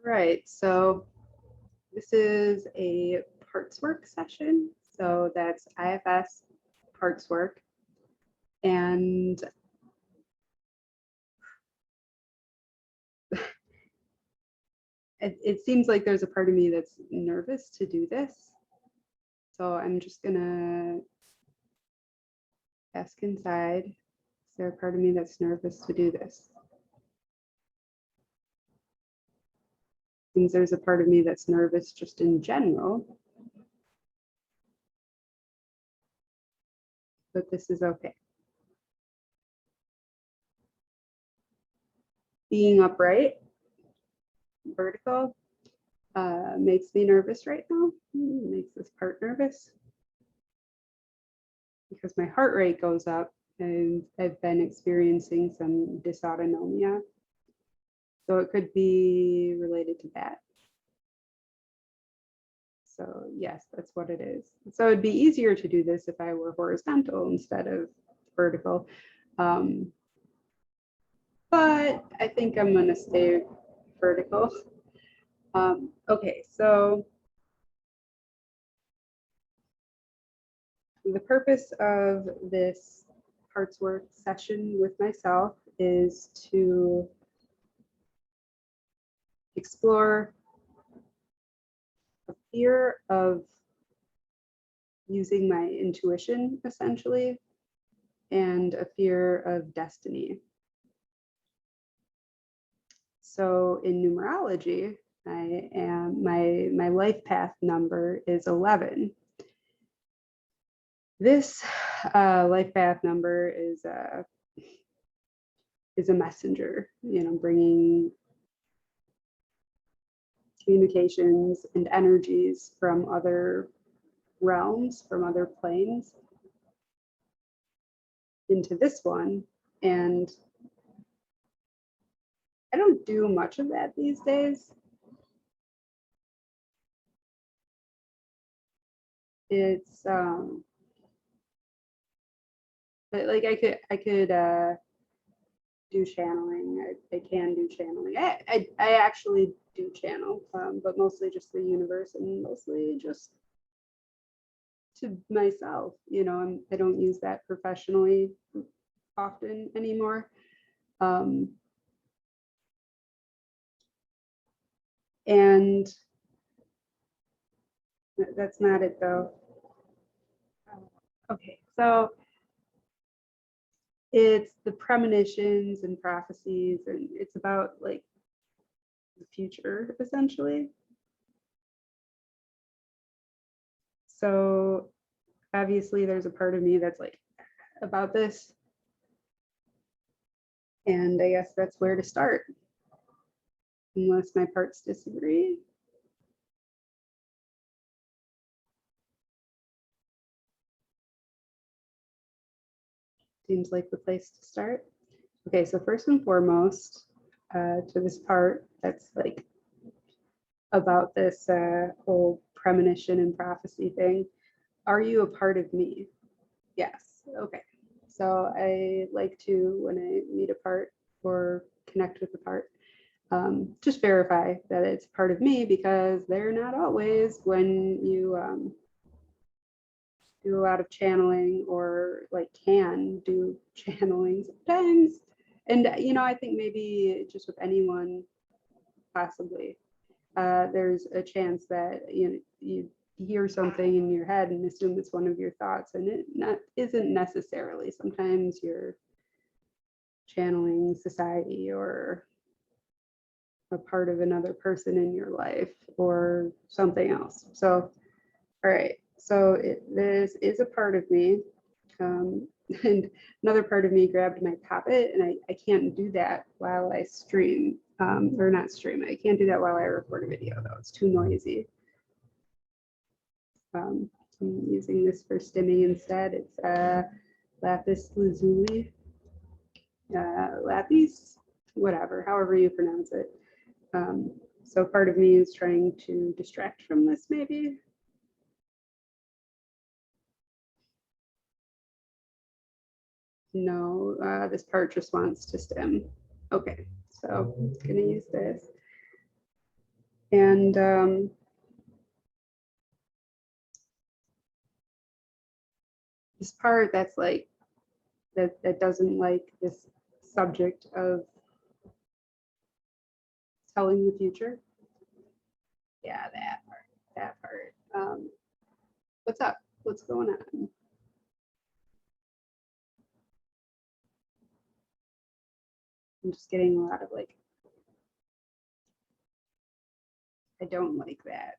Right, so this is a parts work session. So that's IFS parts work. And it seems like there's a part of me that's nervous to do this. So I'm just gonna ask inside, is there a part of me that's nervous to do this? Seems there's a part of me that's nervous just in general. But this is okay. Being upright, vertical, makes me nervous right now. Makes this part nervous because my heart rate goes up and I've been experiencing some dysautonomia. So it could be related to that. So yes, that's what it is. So it'd be easier to do this if I were horizontal instead of vertical. But I think I'm gonna stay vertical. Okay, so the purpose of this parts work session with myself is to explore a fear of using my intuition, essentially, and a fear of destiny. So in numerology, my life path number is 11. This life path number is a messenger, bringing communications and energies from other realms, from other planes into this one. And I don't do much of that these days. It's but like I could do channeling. I can do channeling. I actually do channel, but mostly just the universe and mostly just to myself. I don't use that professionally often anymore. And that's not it though. Okay, so it's the premonitions and prophecies, and it's about like the future essentially. So obviously there's a part of me that's like about this, and I guess that's where to start, unless my parts disagree. Seems like the place to start. Okay, so first and foremost, to this part that's like about this whole premonition and prophecy thing. Are you a part of me? Yes. Okay. So I like to, when I meet a part or connect with a part, just verify that it's part of me, because they're not always. When you do a lot of channeling, or like can do channeling sometimes, and I think maybe just with anyone, possibly, there's a chance that you hear something in your head and assume it's one of your thoughts, and it isn't necessarily. Sometimes you're channeling society or a part of another person in your life or something else. So, all right. So this is a part of me. And another part of me grabbed my puppet, and I can't do that while I stream, or not stream. I can't do that while I record a video though. It's too noisy. I'm using this for stimming instead. It's lapis lazuli, lapis, whatever, however you pronounce it. So part of me is trying to distract from this, maybe. No, this part just wants to stim. Okay, so I'm gonna use this. And this part that's like, that doesn't like this subject of telling the future. Yeah, that part. What's up? What's going on? I'm just getting a lot of like, I don't like that.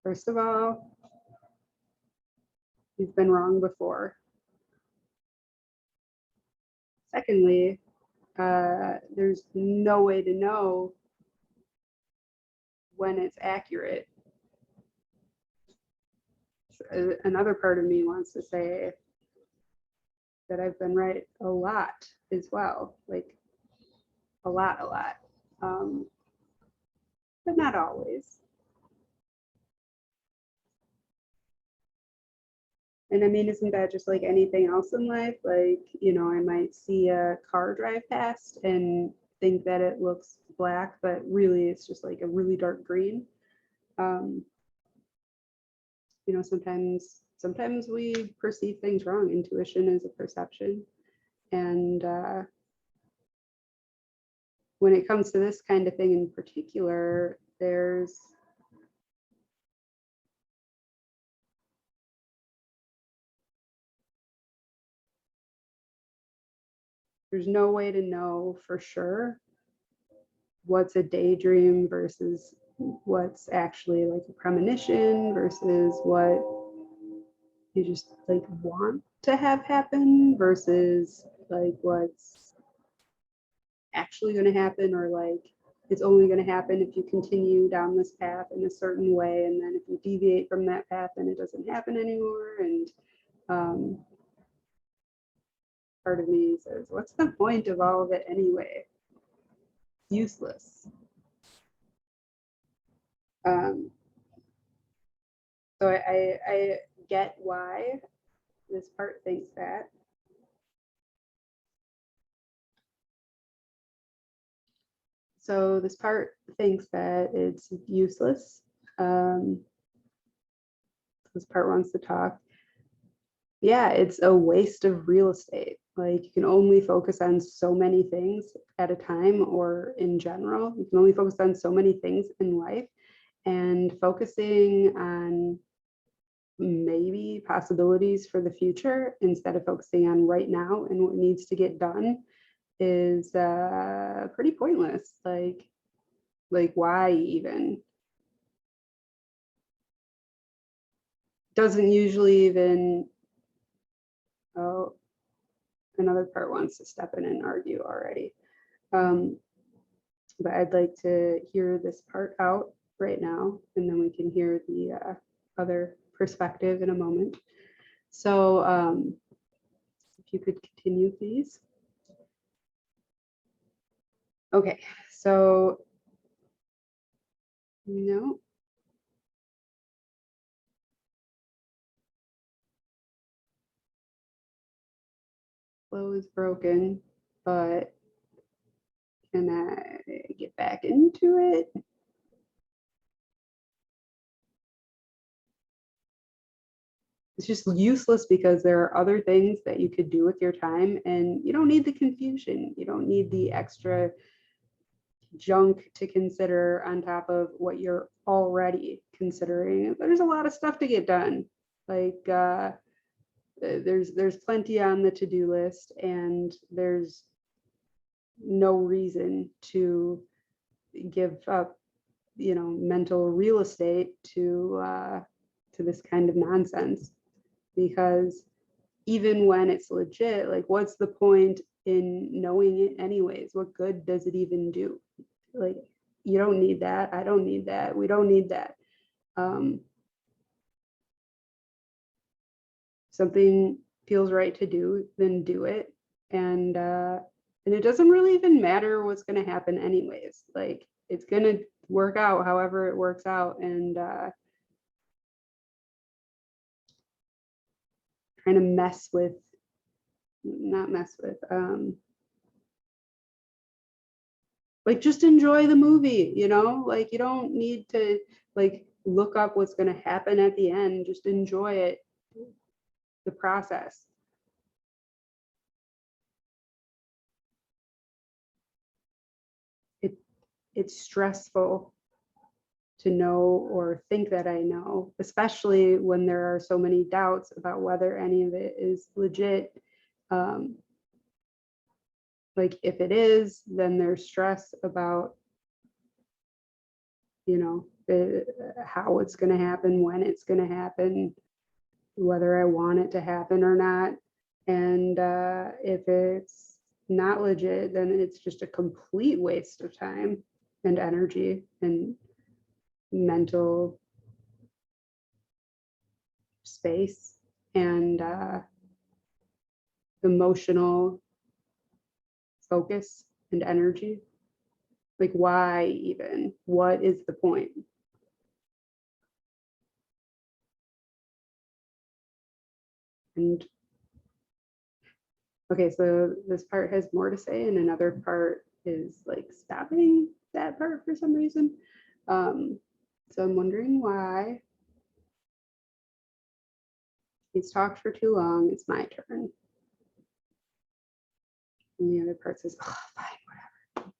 First of all, you've been wrong before. Secondly, there's no way to know when it's accurate. Another part of me wants to say that I've been right a lot as well, like a lot, but not always. And I mean, isn't that just like anything else in life? Like, you know, I might see a car drive past and think that it looks black, but really it's just like a really dark green. You know, sometimes we perceive things wrong. Intuition is a perception. And when it comes to this kind of thing in particular, there's no way to know for sure what's a daydream versus what's actually like a premonition versus what you just like want to have happen versus like what's actually going to happen, or like it's only going to happen if you continue down this path in a certain way, and then if you deviate from that path then it doesn't happen anymore. And part of me says, what's the point of all of it anyway? Useless. So I get why this part thinks that. So this part thinks that it's useless. This part wants to talk. Yeah, it's a waste of real estate. Like you can only focus on so many things at a time, or in general, you can only focus on so many things in life, and focusing on maybe possibilities for the future instead of focusing on right now and what needs to get done is pretty pointless. Like why even? Doesn't usually even, oh, another part wants to step in and argue already. But I'd like to hear this part out right now, and then we can hear the other perspective in a moment. So if you could continue, please. Okay, so no. Flow is broken, but can I get back into it? It's just useless because there are other things that you could do with your time, and you don't need the confusion. You don't need the extra junk to consider on top of what you're already considering. There's a lot of stuff to get done. Like there's plenty on the to-do list, and there's no reason to give up, you know, mental real estate to this kind of nonsense. Because even when it's legit, like what's the point in knowing it anyways? What good does it even do? Like you don't need that. I don't need that. We don't need that. Something feels right to do, then do it. And it doesn't really even matter what's going to happen anyways. Like it's going to work out however it works out. And trying to mess with, not mess with, like just enjoy the movie, you know, like you don't need to like look up what's going to happen at the end. Just enjoy it, the process. It's stressful to know or think that I know, especially when there are so many doubts about whether any of it is legit. Um, like if it is, then there's stress about, you know, how it's going to happen, when it's going to happen, whether I want it to happen or not. And if it's not legit, then it's just a complete waste of time and energy and mental space and emotional focus and energy. Like, why even? What is the point? And okay, so this part has more to say, and another part is like stopping that part for some reason. So I'm wondering why. He's talked for too long. It's my turn. And the other part says, oh, fine, whatever.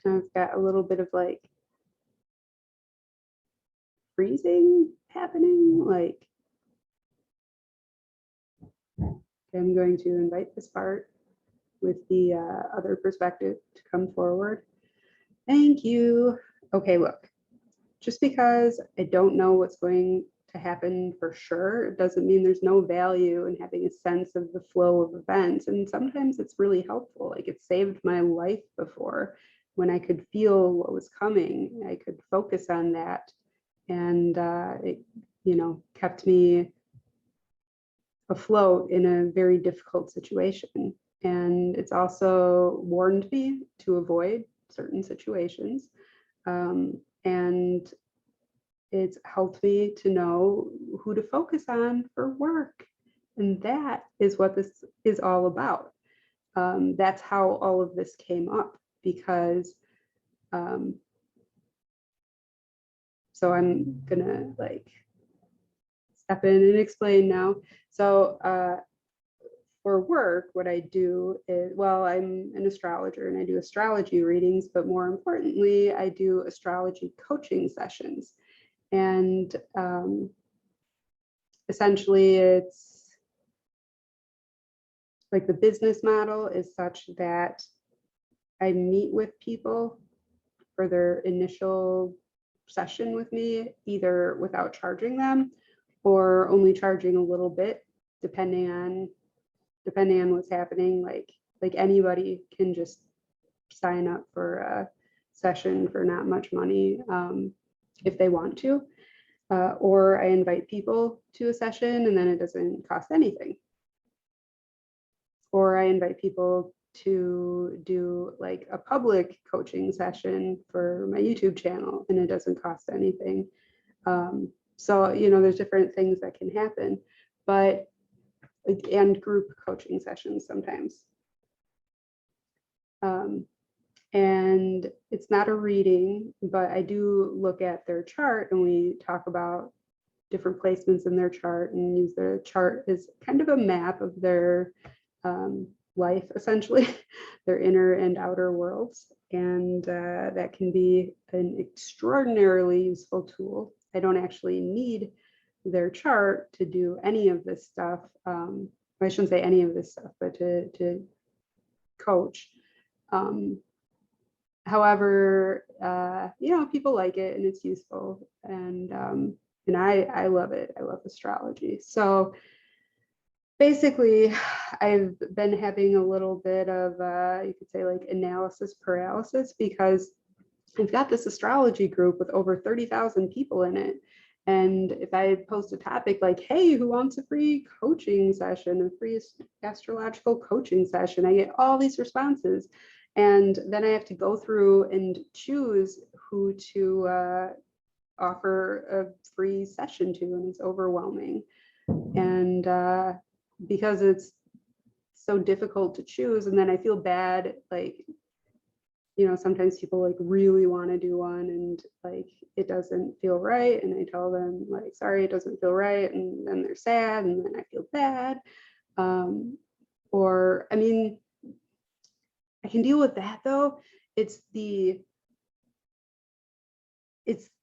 And I've got a little bit of like freezing happening. Like, I'm going to invite this part with the other perspective to come forward. Thank you. Okay, look, just because I don't know what's going to happen for sure, it doesn't mean there's no value in having a sense of the flow of events. And sometimes it's really helpful. Like it saved my life before when I could feel what was coming. I could focus on that. And it, you know, kept me afloat in a very difficult situation. And it's also warned me to avoid certain situations. And it's helped me to know who to focus on for work. And that is what this is all about. That's how all of this came up because, so I'm gonna like step in and explain now. So for work, what I do is, well, I'm an astrologer and I do astrology readings, but more importantly, I do astrology coaching sessions. And essentially it's like the business model is such that I meet with people for their initial session with me, either without charging them or only charging a little bit, depending on what's happening. Like anybody can just sign up for a session for not much money if they want to. Or I invite people to a session and then it doesn't cost anything. Or I invite people to do like a public coaching session for my YouTube channel and it doesn't cost anything. So, you know, there's different things that can happen, but, and group coaching sessions sometimes. And it's not a reading, but I do look at their chart and we talk about different placements in their chart and use their chart as kind of a map of their life, essentially, their inner and outer worlds. And that can be an extraordinarily useful tool. I don't actually need their chart to do any of this stuff. I shouldn't say any of this stuff, but to coach. However, you know, people like it and it's useful, and I love it. I love astrology. So basically, I've been having a little bit of, you could say like analysis paralysis, because I've got this astrology group with over 30,000 people in it. And if I post a topic like, hey, who wants a free coaching session, a free astrological coaching session, I get all these responses. And then I have to go through and choose who to offer a free session to, and it's overwhelming. And because it's so difficult to choose, and then I feel bad, like, you know, sometimes people like really want to do one and like it doesn't feel right, and I tell them like, sorry, it doesn't feel right, and then they're sad, and then I feel bad. Or I mean, I can deal with that though. It's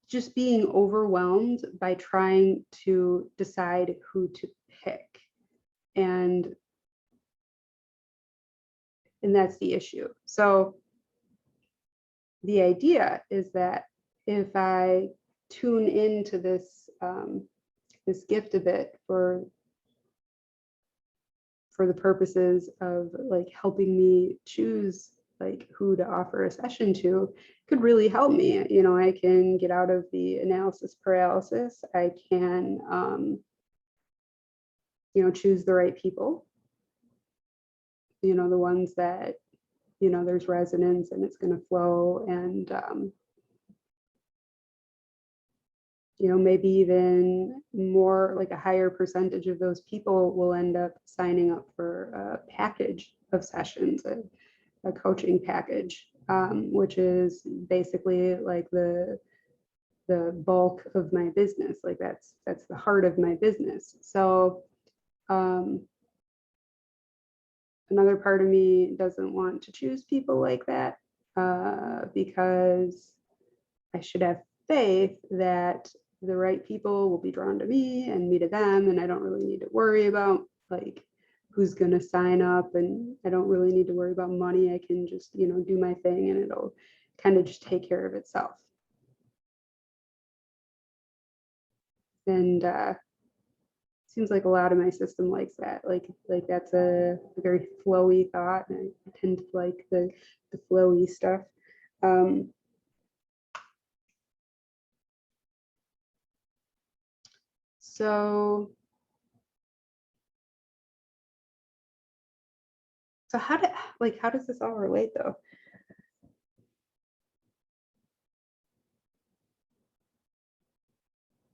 just being overwhelmed by trying to decide who to pick, and that's the issue. So the idea is that if I tune into this this gift a bit for the purposes of like helping me choose like who to offer a session to, could really help me. You know, I can get out of the analysis paralysis. I can you know, choose the right people, you know, the ones that, you know, there's resonance and it's going to flow, and you know, maybe even more, like a higher percentage of those people will end up signing up for a package of sessions, a coaching package, which is basically like the bulk of my business. Like that's the heart of my business. So another part of me doesn't want to choose people like that, because I should have faith that the right people will be drawn to me and me to them, and I don't really need to worry about like who's going to sign up, and I don't really need to worry about money. I can just, you know, do my thing and it'll kind of just take care of itself. And seems like a lot of my system likes that. Like that's a very flowy thought, and I tend to like the flowy stuff. So how does this all relate though?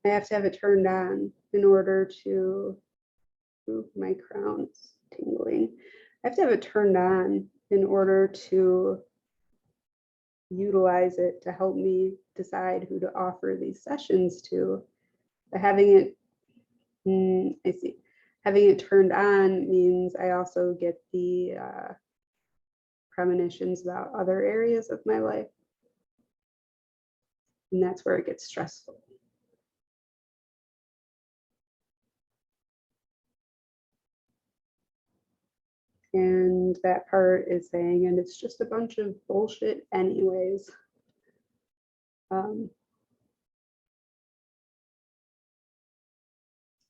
I have to have it turned on in order to, ooh, my crown's tingling. I have to have it turned on in order to utilize it to help me decide who to offer these sessions to. But having it, I see. Having it turned on means I also get the premonitions about other areas of my life. And that's where it gets stressful. And that part is saying, and it's just a bunch of bullshit anyways.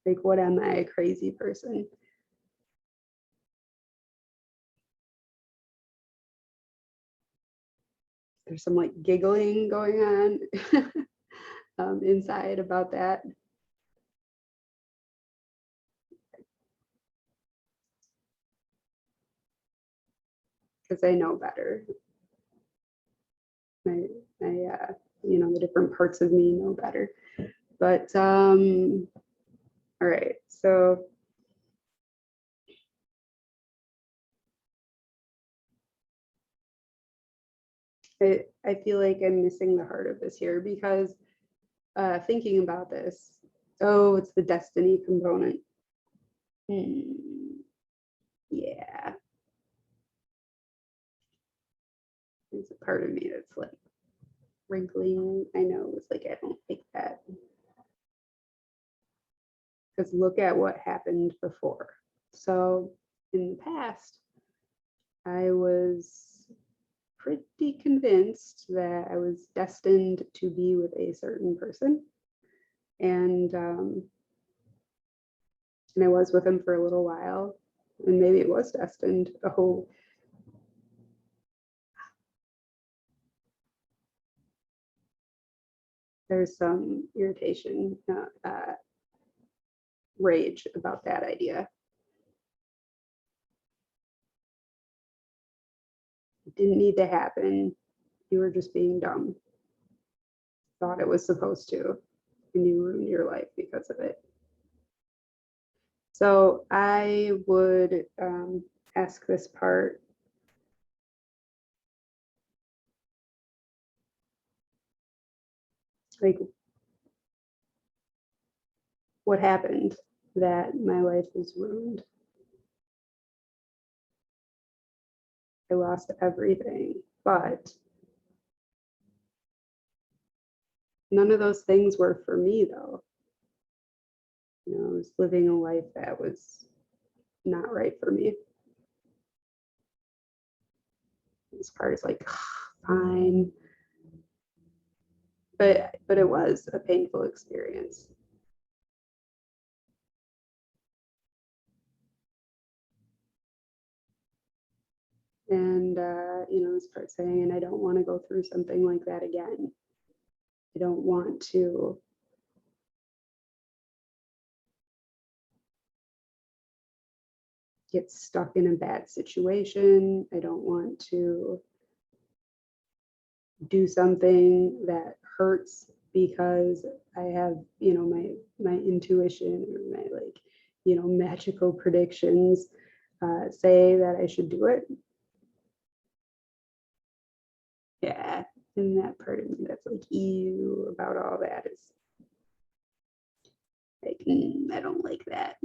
Like, what am I, a crazy person? There's some like giggling going on inside about that. Because I know better. My you know, the different parts of me know better. But all right, so I feel like I'm missing the heart of this here, because thinking about this, oh, it's the destiny component. Yeah, there's a part of me that's like wrinkling. I know, it's like I don't like that, because look at what happened before. So in the past, I was pretty convinced that I was destined to be with a certain person, and I was with him for a little while, and maybe it was destined. Oh, there's some irritation, rage about that idea. didn't need to happen. You were just being dumb. Thought it was supposed to, and you ruined your life because of it. So I would ask this part, like, what happened that my life was ruined? I lost everything, but none of those things were for me, though. You know, I was living a life that was not right for me. This part is like, fine. But it was a painful experience. And, you know, this part saying, and I don't want to go through something like that again. I don't want to get stuck in a bad situation. I don't want to do something that hurts because I have, you know, my intuition or my, like, you know, magical predictions say that I should do it. Yeah, and that part of me that's like, ew, about all that is like, I don't like that.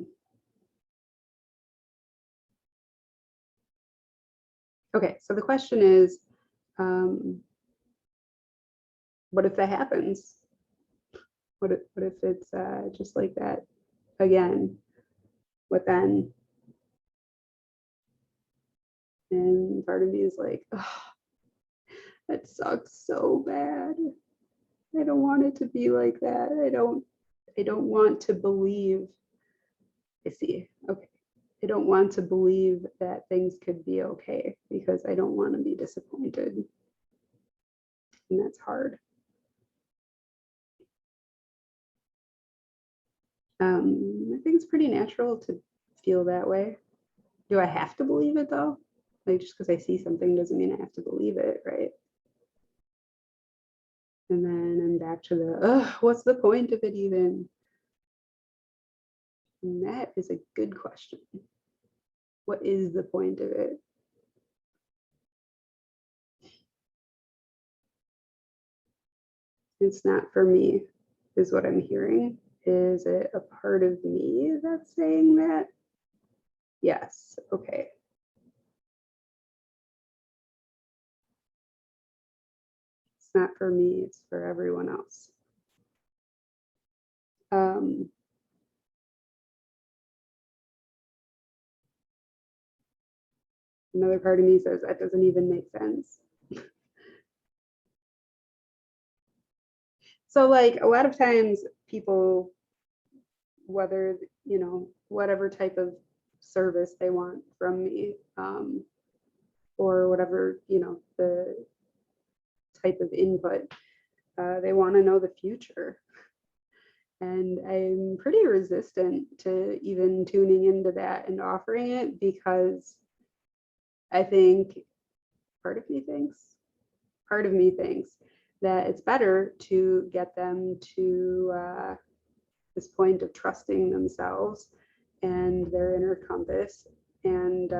Okay, so the question is, what if that happens? What if it's just like that again? What then? And part of me is like, oh, that sucks so bad. I don't want it to be like that. I don't want to believe. I see. Okay. I don't want to believe that things could be okay because I don't want to be disappointed. And that's hard. I think it's pretty natural to feel that way. Do I have to believe it though? Like, just because I see something doesn't mean I have to believe it, right? And then I'm back to the, what's the point of it even? And that is a good question. What is the point of it? It's not for me, is what I'm hearing. Is it a part of me that's saying that? Yes. Okay. It's not for me, it's for everyone else. Another part of me says that doesn't even make sense. So, like, a lot of times people, whether, you know, whatever type of service they want from me, or whatever, you know, the type of input, they want to know the future. And I'm pretty resistant to even tuning into that and offering it because I think part of me thinks that it's better to get them to this point of trusting themselves and their inner compass and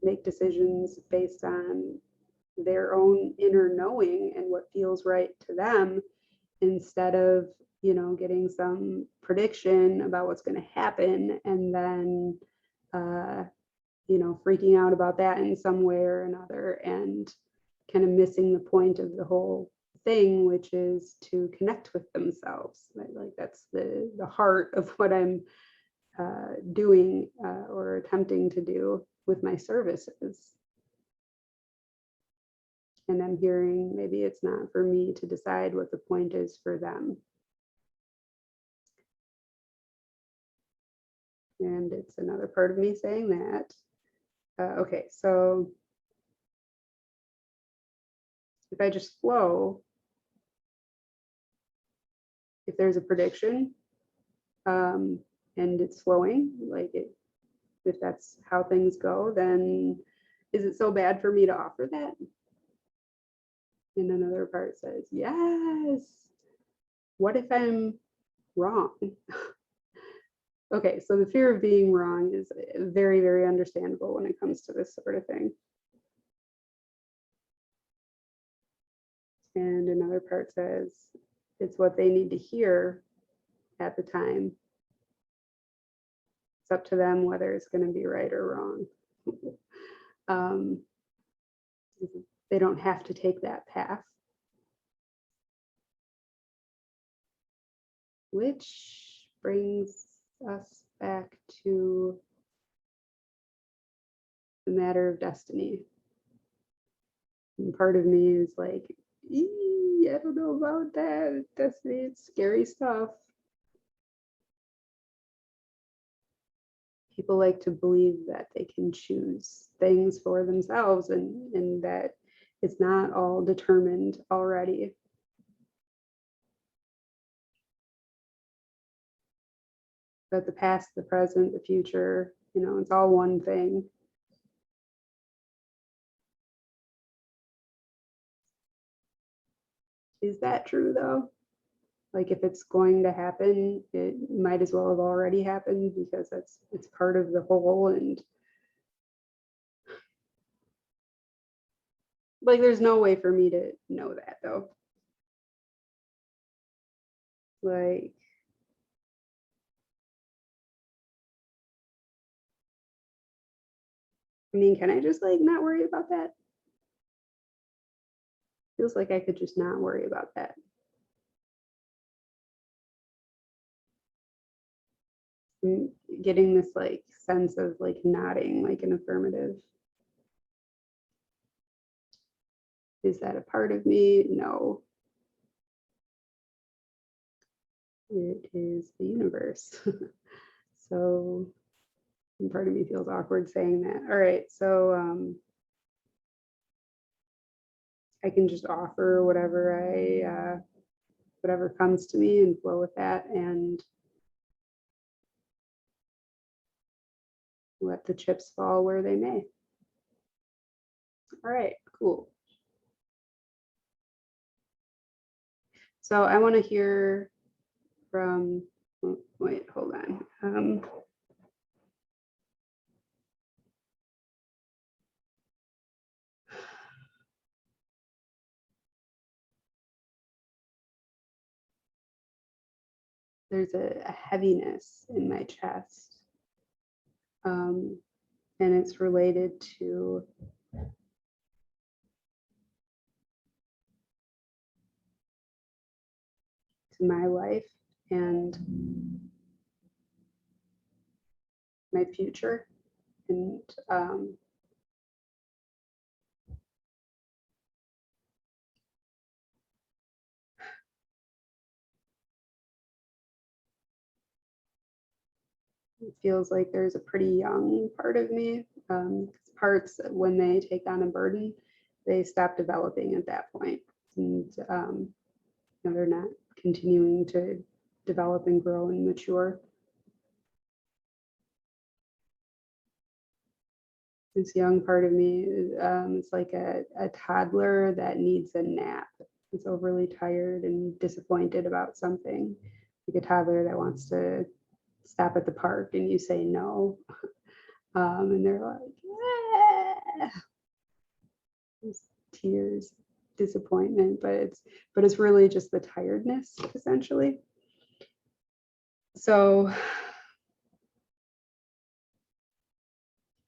make decisions based on their own inner knowing and what feels right to them, instead of, you know, getting some prediction about what's going to happen and then you know, freaking out about that in some way or another and kind of missing the point of the whole thing, which is to connect with themselves. Like that's the heart of what I'm doing or attempting to do with my services. And I'm hearing maybe it's not for me to decide what the point is for them. And it's another part of me saying that. Okay, so if I just flow, if there's a prediction and it's flowing, like it, if that's how things go, then is it so bad for me to offer that? And another part says, yes. What if I'm wrong? Okay, so the fear of being wrong is very, very understandable when it comes to this sort of thing. And another part says, it's what they need to hear at the time. It's up to them whether it's going to be right or wrong. They don't have to take that path. Which brings us back to the matter of destiny. And part of me is like, I don't know about that. Destiny, it's scary stuff. People like to believe that they can choose things for themselves and that it's not all determined already. But the past, the present, the future, it's all one thing. Is that true though? Like if it's going to happen, it might as well have already happened because it's part of the whole. And like there's no way for me to know that though. Like I mean, can I just like not worry about that? Feels like I could just not worry about that. I'm getting this like sense of like nodding like an affirmative. Is that a part of me? No. It is the universe. So part of me feels awkward saying that. All right, so I can just offer whatever comes to me and flow with that and let the chips fall where they may. All right, cool. So I want to hear from, oh, wait, hold on. There's a heaviness in my chest. And it's related to my life and my future. And it feels like there's a pretty young part of me. Parts, when they take on a burden, they stop developing at that point. And they're not continuing to develop and grow and mature. This young part of me is like a toddler that needs a nap. It's overly tired and disappointed about something. Like a toddler that wants to stop at the park and you say no. And they're like, tears, disappointment, but it's really just the tiredness essentially. So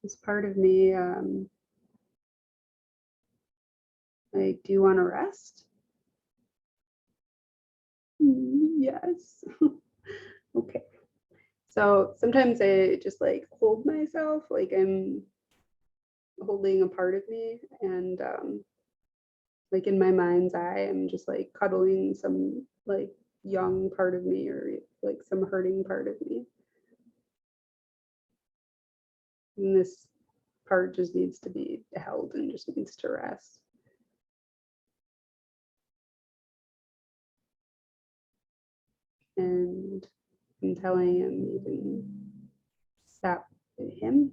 this part of me, like, do you want to rest? Yes. Okay. So sometimes I just like hold myself, like I'm holding a part of me, and like in my mind's eye, I'm just like cuddling some like young part of me or like some hurting part of me. And this part just needs to be held and just needs to rest. And I'm telling him, you can stop him.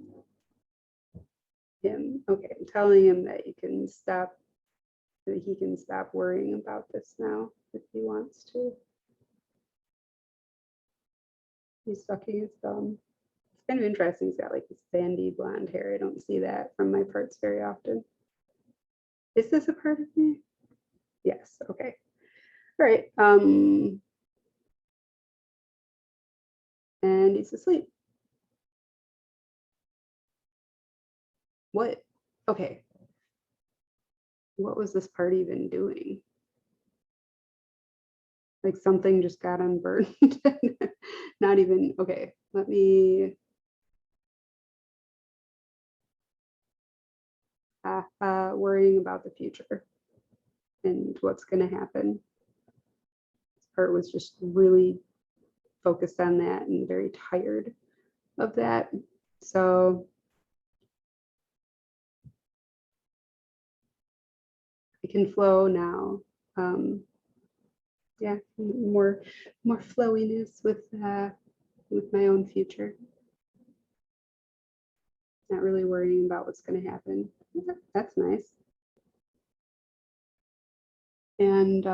him. Okay, I'm telling him that you can stop, that he can stop worrying about this now if he wants to. He's sucking his thumb. It's kind of interesting. He's got like this sandy blonde hair. I don't see that from my parts very often. Is this a part of me? Yes. Okay. All right. And he's asleep. What? Okay. What was this part even doing? Like something just got unburned. Not even, okay, let me, worrying about the future and what's gonna happen. This part was just really focused on that and very tired of that. So I can flow now. Yeah, more flowiness with my own future. Not really worrying about what's going to happen. That's nice. And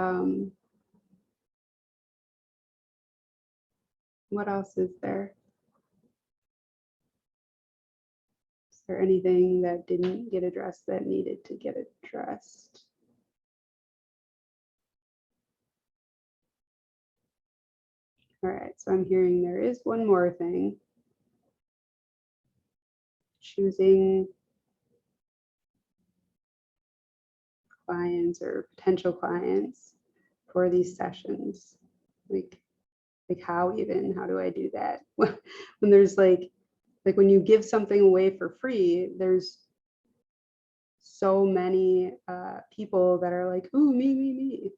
what else is there? Is there anything that didn't get addressed that needed to get addressed? All right, so I'm hearing there is one more thing. Choosing clients or potential clients for these sessions. Like how do I do that? When there's like when you give something away for free, there's so many people that are like, ooh, me.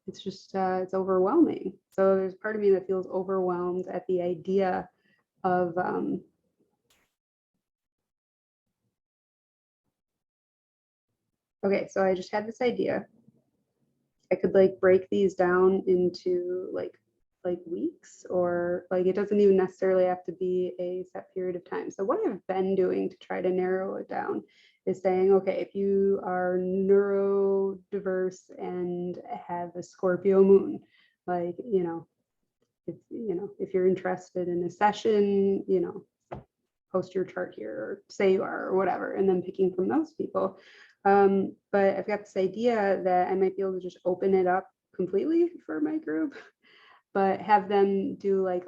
It's just, it's overwhelming. So there's part of me that feels overwhelmed at the idea of okay, so I just had this idea. I could like break these down into like weeks, or like it doesn't even necessarily have to be a set period of time. So what I've been doing to try to narrow it down is saying, okay, if you are neurodiverse and have a Scorpio moon, like, if you're interested in a session, post your chart here, or say you are, or whatever, and then picking from those people. But I've got this idea that I might be able to just open it up completely for my group, but have them do like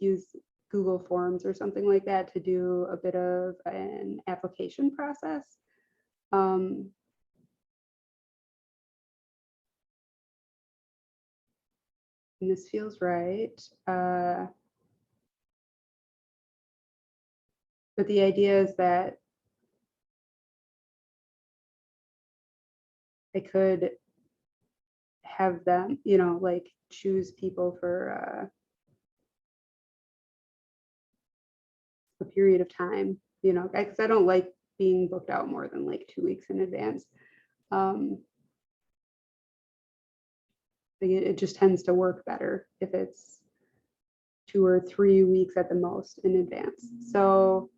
use Google Forms or something like that to do a bit of an application process. And this feels right. But the idea is that I could have them, like choose people for a period of time, because I don't like being booked out more than like 2 weeks in advance. It just tends to work better if it's 2 or 3 weeks at the most in advance. So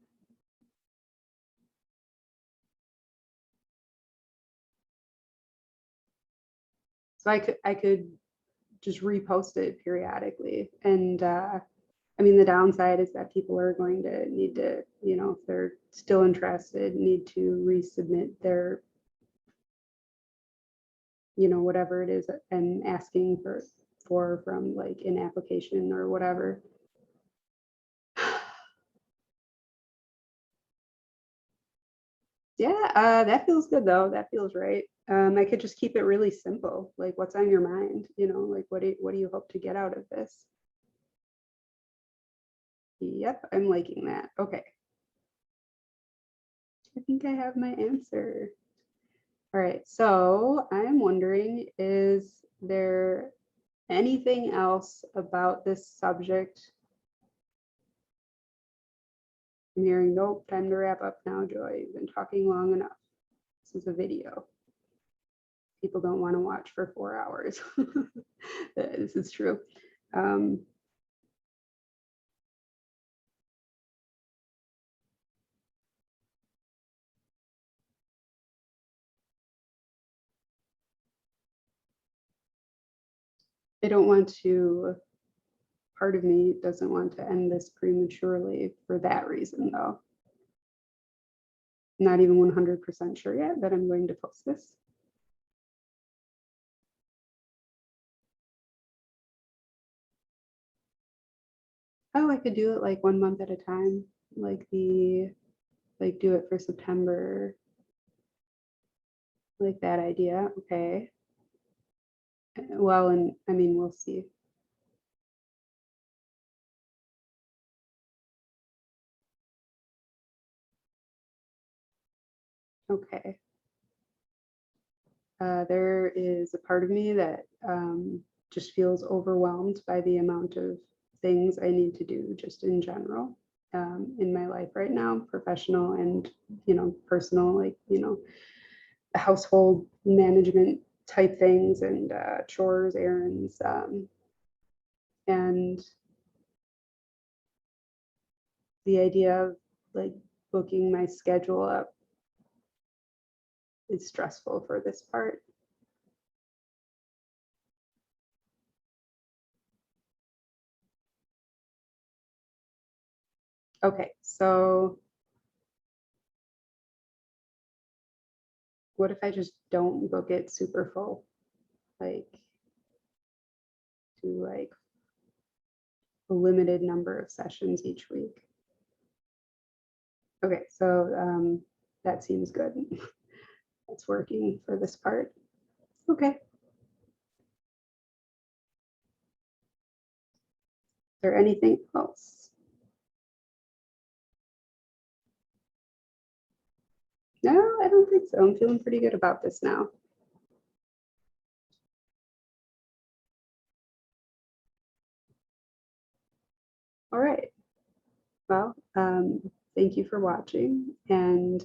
I could just repost it periodically. And I mean, the downside is that people are going to need to, if they're still interested, need to resubmit their, whatever it is, and asking for from like an application or whatever. Yeah, that feels good though. That feels right. I could just keep it really simple. Like, what's on your mind? Like, what do you hope to get out of this? Yep, I'm liking that. Okay. I think I have my answer. All right, so I'm wondering, is there anything else about this subject? I'm hearing, nope, time to wrap up now, Joy. You've been talking long enough. This is a video. People don't want to watch for 4 hours. This is true. I don't want to, part of me doesn't want to end this prematurely for that reason though. Not even 100% sure yet that I'm going to post this. Oh, I could do it like 1 month at a time, like do it for September, like that idea. Okay. Well, and I mean, we'll see. Okay. There is a part of me that just feels overwhelmed by the amount of things I need to do just in general in my life right now, professional and, personal, like, household management type things and chores, errands, and the idea of like booking my schedule up is stressful for this part. Okay, so what if I just don't book it super full? Like do like a limited number of sessions each week. Okay, so that seems good. That's working for this part. Okay. Is there anything else? No, I don't think so. I'm feeling pretty good about this now. All right. Well, thank you for watching. And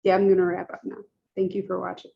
yeah, I'm going to wrap up now. Thank you for watching.